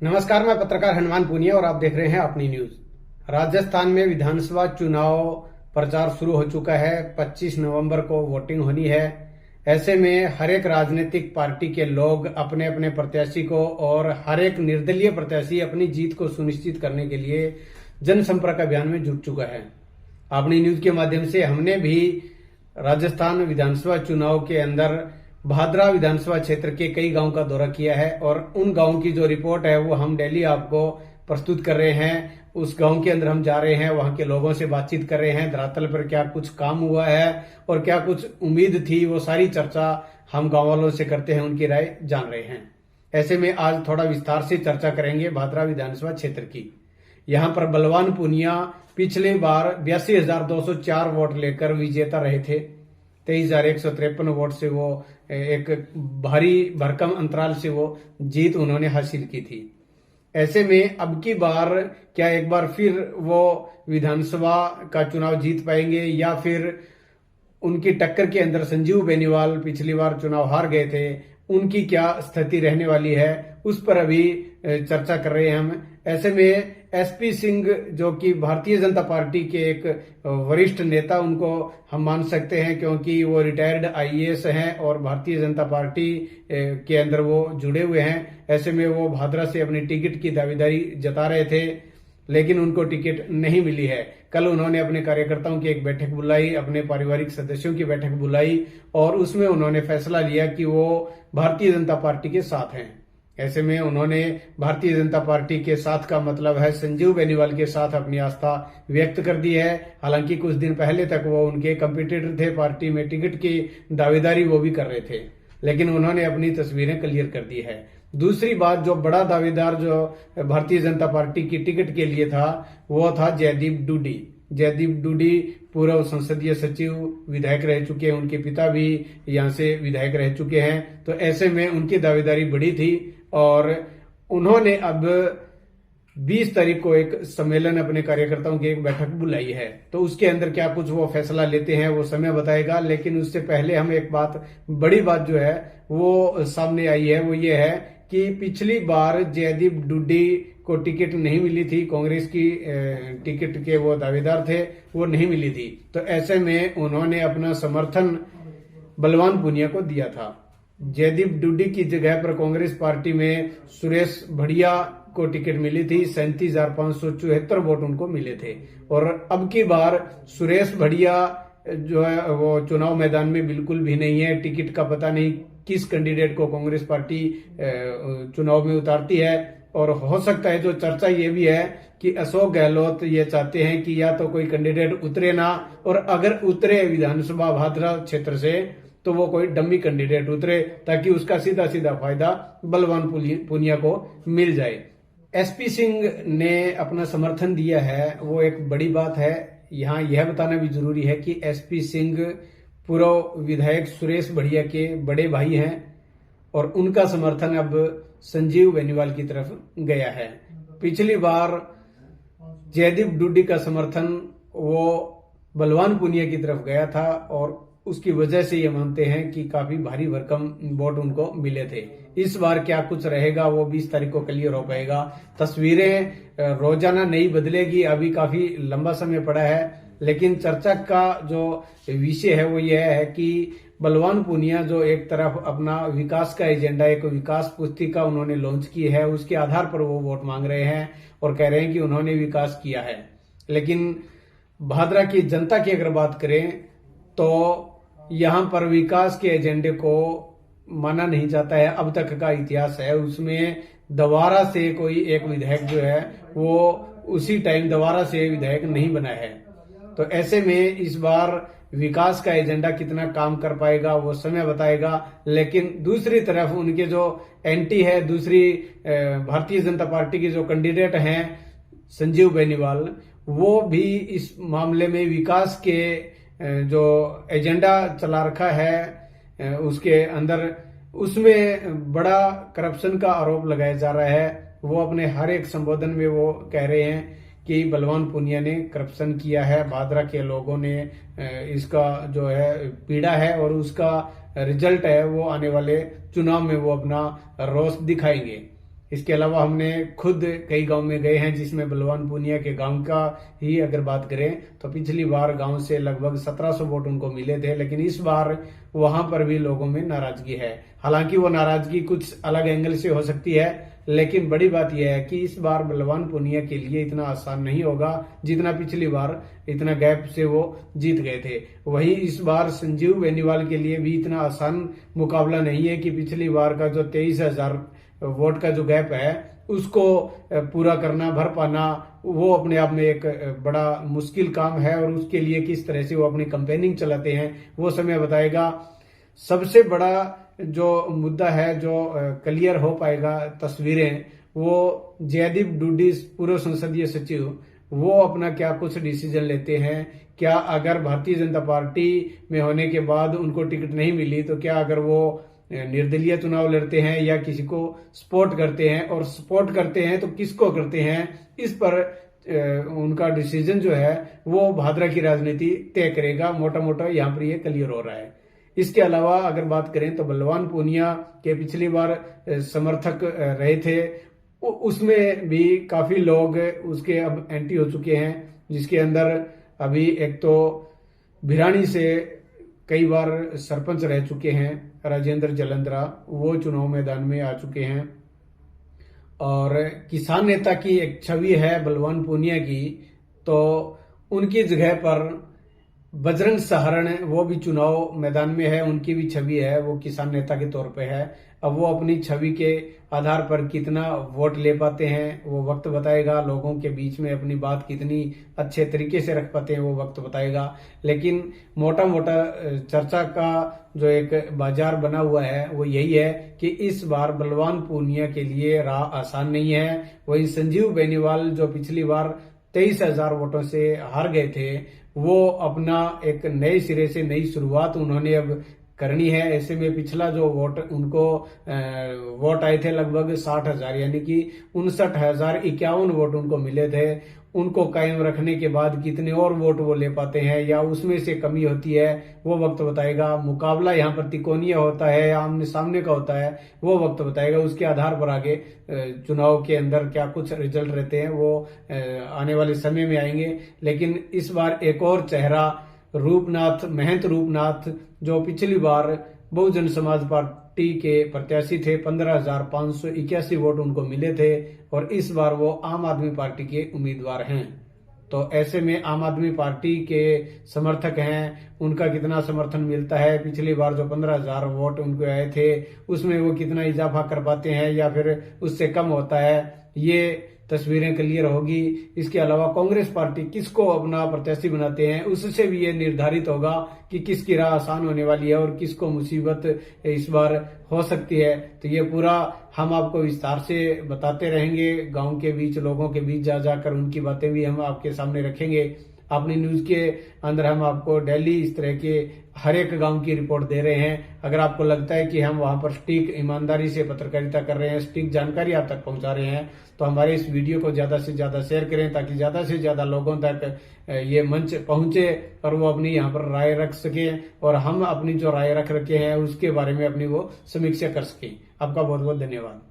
नमस्कार, मैं पत्रकार हनुमान पूनिया और आप देख रहे हैं अपनी न्यूज। राजस्थान में विधानसभा चुनाव प्रचार शुरू हो चुका है। 25 नवंबर को वोटिंग होनी है। ऐसे में हर एक राजनीतिक पार्टी के लोग अपने अपने प्रत्याशी को और हर एक निर्दलीय प्रत्याशी अपनी जीत को सुनिश्चित करने के लिए जनसंपर्क अभियान में जुट चुका है। अपनी न्यूज के माध्यम से हमने भी राजस्थान विधानसभा चुनाव के अंदर भादरा विधानसभा क्षेत्र के कई गांव का दौरा किया है और उन गांव की जो रिपोर्ट है वो हम डेली आपको प्रस्तुत कर रहे हैं। उस गांव के अंदर हम जा रहे हैं, वहां के लोगों से बातचीत कर रहे हैं, धरातल पर क्या कुछ काम हुआ है और क्या कुछ उम्मीद थी, वो सारी चर्चा हम गांव वालों से करते हैं, उनकी राय जान रहे हैं। ऐसे में आज थोड़ा विस्तार से चर्चा करेंगे भादरा विधानसभा क्षेत्र की। यहाँ पर बलवान पूनिया पिछली बार 82,204 वोट लेकर विजेता रहे थे। 23,153 वोट से वो एक भारी भरकम अंतराल से वो जीत उन्होंने हासिल की थी। ऐसे में अब की बार क्या एक बार फिर वो विधानसभा का चुनाव जीत पाएंगे या फिर उनकी टक्कर के अंदर संजीव बेनीवाल पिछली बार चुनाव हार गए थे, उनकी क्या स्थिति रहने वाली है, उस पर अभी चर्चा कर रहे हैं हम। ऐसे में एसपी सिंह जो कि भारतीय जनता पार्टी के एक वरिष्ठ नेता, उनको हम मान सकते हैं क्योंकि वो रिटायर्ड आईएएस हैं और भारतीय जनता पार्टी के अंदर वो जुड़े हुए हैं। ऐसे में वो भादरा से अपनी टिकट की दावेदारी जता रहे थे, लेकिन उनको टिकट नहीं मिली है। कल उन्होंने अपने कार्यकर्ताओं की एक बैठक बुलाई, अपने पारिवारिक सदस्यों की बैठक बुलाई और उसमें उन्होंने फैसला लिया कि वो भारतीय जनता पार्टी के साथ हैं। ऐसे में उन्होंने भारतीय जनता पार्टी के साथ का मतलब है संजीव बेनीवाल के साथ अपनी आस्था व्यक्त कर दी है। हालांकि कुछ दिन पहले तक वो उनके कंपटीटर थे, पार्टी में टिकट की दावेदारी वो भी कर रहे थे, लेकिन उन्होंने अपनी तस्वीरें क्लियर कर दी है। दूसरी बात, जो बड़ा दावेदार जो भारतीय जनता पार्टी की टिकट के लिए था वो था जयदीप डूडी। जयदीप डूडी पूर्व संसदीय सचिव विधायक रह चुके हैं, उनके पिता भी यहाँ से विधायक रह चुके हैं। तो ऐसे में उनकी दावेदारी बड़ी थी और उन्होंने अब 20 तारीख को एक सम्मेलन, अपने कार्यकर्ताओं की एक बैठक बुलाई है। तो उसके अंदर क्या कुछ वो फैसला लेते हैं वो समय बताएगा, लेकिन उससे पहले हम एक बात, बड़ी बात जो है वो सामने आई है, वो ये है कि पिछली बार जयदीप डूडी को टिकट नहीं मिली थी, कांग्रेस की टिकट के वो दावेदार थे, वो नहीं मिली थी। तो ऐसे में उन्होंने अपना समर्थन बलवान पूनिया को दिया था। जयदीप डूडी की जगह पर कांग्रेस पार्टी में सुरेश भड़िया को टिकट मिली थी। 37,574 वोट उनको मिले थे और अब की बार सुरेश भड़िया जो है वो चुनाव मैदान में बिल्कुल भी नहीं है। टिकट का पता नहीं किस कैंडिडेट को कांग्रेस पार्टी चुनाव में उतारती है और हो सकता है जो चर्चा ये भी है कि अशोक गहलोत ये चाहते हैं कि या तो कोई कैंडिडेट उतरे ना, और अगर उतरे विधानसभा भादरा क्षेत्र से तो वो कोई डम्मी कैंडिडेट उतरे ताकि उसका सीधा सीधा फायदा बलवान पूनिया को मिल जाए। एसपी सिंह ने अपना समर्थन दिया है, वो एक बड़ी बात है। यहाँ यह बताना भी जरूरी है कि एसपी सिंह पूर्व विधायक सुरेश भड़िया के बड़े भाई हैं और उनका समर्थन अब संजीव बेनीवाल की तरफ गया है। पिछली बार जयदीप डूडी का समर्थन वो बलवान पूनिया की तरफ गया था और उसकी वजह से ये मानते हैं कि काफी भारी भरकम वोट उनको मिले थे। इस बार क्या कुछ रहेगा वो 20 तारीख को क्लियर हो पाएगा। तस्वीरें रोजाना नई बदलेगी, अभी काफी लंबा समय पड़ा है, लेकिन चर्चा का जो विषय है वो यह है कि बलवान पूनिया जो एक तरफ अपना विकास का एजेंडा, एक विकास पुस्तिका उन्होंने लॉन्च की है, उसके आधार पर वो वोट मांग रहे हैं और कह रहे हैं कि उन्होंने विकास किया है। लेकिन भादरा की जनता की अगर बात करें तो यहाँ पर विकास के एजेंडे को माना नहीं जाता है। अब तक का इतिहास है उसमें दोबारा से कोई एक विधायक जो है वो उसी टाइम दोबारा से विधायक नहीं बना है। तो ऐसे में इस बार विकास का एजेंडा कितना काम कर पाएगा वो समय बताएगा। लेकिन दूसरी तरफ उनके जो एंटी है, दूसरी भारतीय जनता पार्टी के जो कैंडिडेट हैं संजीव बेनीवाल, वो भी इस मामले में विकास के जो एजेंडा चला रखा है उसके अंदर, उसमें बड़ा करप्शन का आरोप लगाया जा रहा है। वो अपने हर एक संबोधन में वो कह रहे हैं कि बलवान पूनिया ने करप्शन किया है, भादरा के लोगों ने इसका जो है पीड़ा है और उसका रिजल्ट है वो आने वाले चुनाव में वो अपना रोष दिखाएंगे। इसके अलावा हमने खुद कई गांव में गए हैं, जिसमें बलवान पूनिया के गांव का ही अगर बात करें तो पिछली बार गांव से लगभग 1700 वोट उनको मिले थे, लेकिन इस बार वहां पर भी लोगों में नाराजगी है। हालांकि वो नाराजगी कुछ अलग एंगल से हो सकती है, लेकिन बड़ी बात यह है कि इस बार बलवान पूनिया के लिए इतना आसान नहीं होगा जितना पिछली बार इतना गैप से वो जीत गए थे। वहीं इस बार संजीव बेनीवाल के लिए भी इतना आसान मुकाबला नहीं है कि पिछली बार का जो 23,000 वोट का जो गैप है उसको पूरा करना, भर पाना, वो अपने आप में एक बड़ा मुश्किल काम है। और उसके लिए किस तरह से वो अपनी कैंपेनिंग चलाते हैं वो समय बताएगा। सबसे बड़ा जो मुद्दा है, जो क्लियर हो पाएगा तस्वीरें, वो जयदीप डूडी पूर्व संसदीय सचिव, वो अपना क्या कुछ डिसीजन लेते हैं। क्या अगर भारतीय जनता पार्टी में होने के बाद उनको टिकट नहीं मिली तो क्या अगर वो निर्दलीय चुनाव लड़ते हैं या किसी को सपोर्ट करते हैं, और सपोर्ट करते हैं तो किसको करते हैं, इस पर उनका डिसीजन जो है वो भाद्रा की राजनीति तय करेगा। मोटा मोटा यहाँ पर ये क्लियर हो रहा है। इसके अलावा अगर बात करें तो बलवान पूनिया के पिछली बार समर्थक रहे थे, उसमें भी काफी लोग उसके अब एंटी हो चुके हैं, जिसके अंदर अभी एक तो भिरानी से कई बार सरपंच रह चुके हैं राजेंद्र जलंधरा, वो चुनाव मैदान में आ चुके हैं। और किसान नेता की एक छवि है बलवान पूनिया की, तो उनकी जगह पर बजरंग सहारण, वो भी चुनाव मैदान में है, उनकी भी छवि है, वो किसान नेता के तौर पे है। अब वो अपनी छवि के आधार पर कितना वोट ले पाते हैं वो वक्त बताएगा। लोगों के बीच में अपनी बात कितनी अच्छे तरीके से रख पाते हैं वो वक्त बताएगा। लेकिन मोटा मोटा चर्चा का जो एक बाजार बना हुआ है वो यही है कि इस बार बलवान पूनिया के लिए राह आसान नहीं है। वही संजीव बेनीवाल जो पिछली बार 23,000 वोटों से हार गए थे, वो अपना एक नए सिरे से नई शुरुआत उन्होंने अब करनी है। ऐसे में पिछला जो वोट उनको वोट आए थे लगभग 60,000, यानी कि 59,051 वोट उनको मिले थे। उनको कायम रखने के बाद कितने और वोट वो ले पाते हैं या उसमें से कमी होती है वो वक्त बताएगा। मुकाबला यहाँ पर तिकोनिया होता है या आमने सामने का होता है वो वक्त बताएगा। उसके आधार पर आगे चुनाव के अंदर क्या कुछ रिजल्ट रहते हैं वो आने वाले समय में आएंगे। लेकिन इस बार एक और चेहरा रूपनाथ, महंत रूपनाथ, जो पिछली बार बहुजन समाज पार्टी के प्रत्याशी थे, 15,581 वोट उनको मिले थे, और इस बार वो आम आदमी पार्टी के उम्मीदवार हैं। तो ऐसे में आम आदमी पार्टी के समर्थक हैं, उनका कितना समर्थन मिलता है, पिछली बार जो 15,000 वोट उनको आए थे उसमें वो कितना इजाफा कर पाते हैं या फिर उससे कम होता है, ये तस्वीरें क्लियर होगी। इसके अलावा कांग्रेस पार्टी किसको अपना प्रत्याशी बनाते हैं उससे भी ये निर्धारित होगा कि किसकी राह आसान होने वाली है और किसको मुसीबत इस बार हो सकती है। तो ये पूरा हम आपको विस्तार से बताते रहेंगे, गांव के बीच, लोगों के बीच जा जाकर उनकी बातें भी हम आपके सामने रखेंगे। अपनी न्यूज के अंदर हम आपको डेली इस तरह के हर एक गांव की रिपोर्ट दे रहे हैं। अगर आपको लगता है कि हम वहां पर सटीक ईमानदारी से पत्रकारिता कर रहे हैं, सटीक जानकारी आप तक पहुंचा रहे हैं, तो हमारे इस वीडियो को ज्यादा से ज्यादा शेयर करें ताकि ज्यादा से ज्यादा लोगों तक ये मंच पहुंचे और वो अपनी यहाँ पर राय रख सके और हम अपनी जो राय रख रखे हैं उसके बारे में अपनी वो समीक्षा कर सकें। आपका बहुत बहुत धन्यवाद।